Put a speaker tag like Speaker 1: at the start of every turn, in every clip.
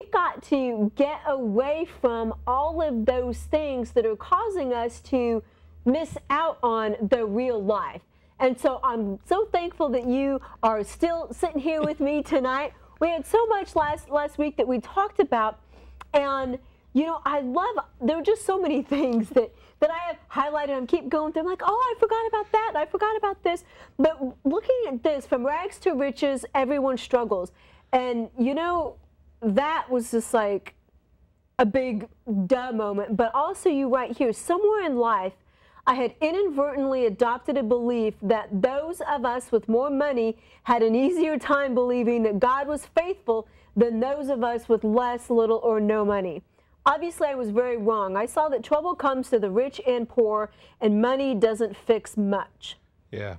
Speaker 1: We've got to get away from all of those things that are causing us to miss out on the real life. And so I'm so thankful that you are still sitting here with me tonight. We had so much last week that we talked about, and you know, there were just so many things that I have highlighted and keep going through. I'm like, oh, I forgot about that. I forgot about this. But looking at this, from rags to riches, everyone struggles. And you know, that was just like a big duh moment. But also, you right here, somewhere in life, I had inadvertently adopted a belief that those of us with more money had an easier time believing that God was faithful than those of us with less, little, or no money. Obviously, I was very wrong. I saw that trouble comes to the rich and poor, and money doesn't fix much.
Speaker 2: Yeah.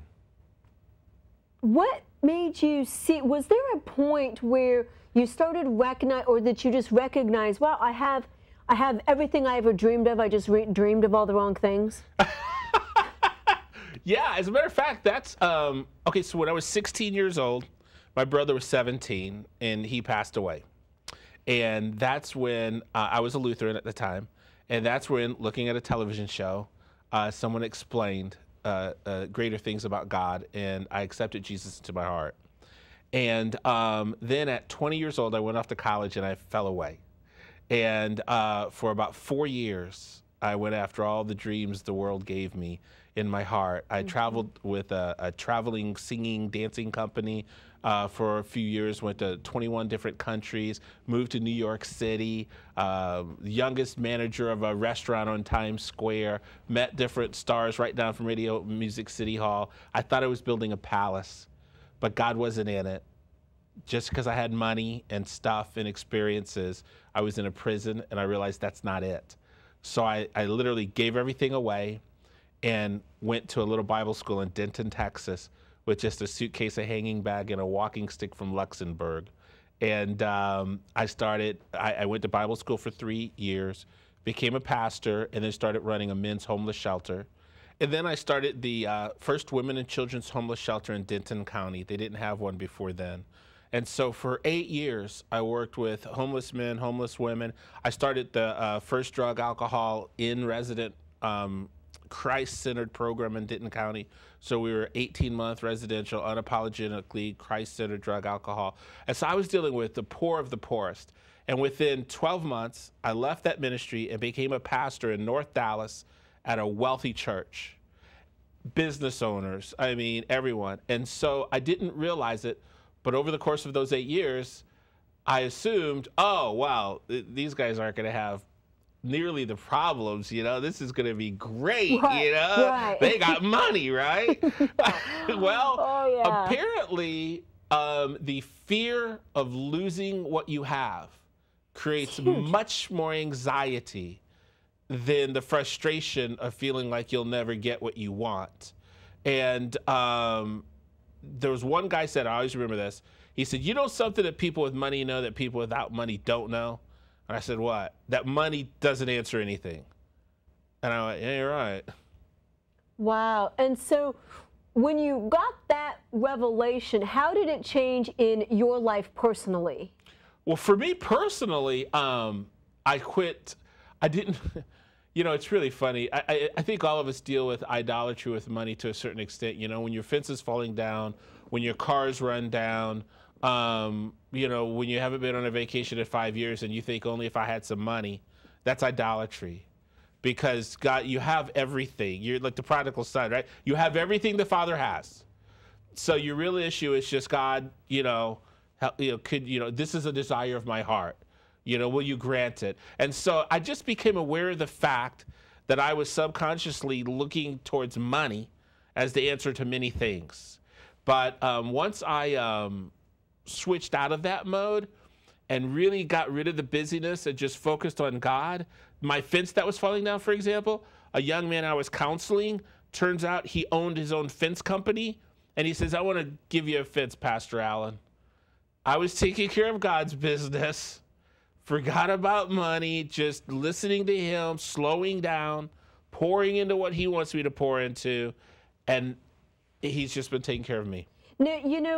Speaker 1: What made you see, was there a point where you started recognize, or that you just recognized, well, I have everything I ever dreamed of. I just dreamed of all the wrong things.
Speaker 2: Yeah, as a matter of fact, that's okay. So when I was 16 years old, my brother was 17, and he passed away. And that's when I was a Lutheran at the time, and that's when, looking at a television show, someone explained greater things about God, and I accepted Jesus into my heart. And then at 20 years old, I went off to college, and I fell away. And for about 4 years, I went after all the dreams the world gave me in my heart. I traveled with a traveling singing, dancing company for a few years, went to 21 different countries, moved to New York City, youngest manager of a restaurant on Times Square, met different stars right down from Radio Music City Hall. I thought I was building a palace, but God wasn't in it. Just because I had money and stuff and experiences, I was in a prison, and I realized that's not it. So I literally gave everything away and went to a little Bible school in Denton, Texas, with just a suitcase, a hanging bag, and a walking stick from Luxembourg. And I went to Bible school for 3 years, became a pastor, and then started running a men's homeless shelter. And then I started the first women and children's homeless shelter in Denton County. They didn't have one before then. And so for 8 years, I worked with homeless men, homeless women. I started the first drug, alcohol in resident Christ-centered program in Denton County. So we were 18-month residential, unapologetically Christ-centered drug, alcohol. And so I was dealing with the poor of the poorest. And within 12 months, I left that ministry and became a pastor in North Dallas at a wealthy church. Business owners, I mean, everyone. And so I didn't realize it, but over the course of those 8 years, I assumed, oh, wow, these guys aren't going to have nearly the problems, you know, this is going to be great,
Speaker 1: right,
Speaker 2: you know,
Speaker 1: right.
Speaker 2: They got money, right? Well,
Speaker 1: oh, yeah.
Speaker 2: Apparently, the fear of losing what you have creates much more anxiety than the frustration of feeling like you'll never get what you want. And there was one guy said, I always remember this, he said, you know something that people with money know that people without money don't know? And I said, what? That money doesn't answer anything. And I went, yeah, you're right.
Speaker 1: Wow. And so when you got that revelation, how did it change in your life personally?
Speaker 2: Well, for me personally, I quit. I didn't, you know, it's really funny. I think all of us deal with idolatry with money to a certain extent. You know, when your fence is falling down, when your cars run down, you know, when you haven't been on a vacation in 5 years and you think only if I had some money, that's idolatry. Because God, you have everything. You're like the prodigal son, right? You have everything the Father has. So your real issue is just, God, you know, this is a desire of my heart. You know, will you grant it? And so I just became aware of the fact that I was subconsciously looking towards money as the answer to many things. But once I switched out of that mode and really got rid of the busyness and just focused on God, my fence that was falling down, for example, a young man I was counseling, turns out he owned his own fence company, and he says, I want to give you a fence, Pastor Allen. I was taking care of God's business, forgot about money, just listening to him, slowing down, pouring into what he wants me to pour into, and he's just been taking care of me.
Speaker 1: Now, you know,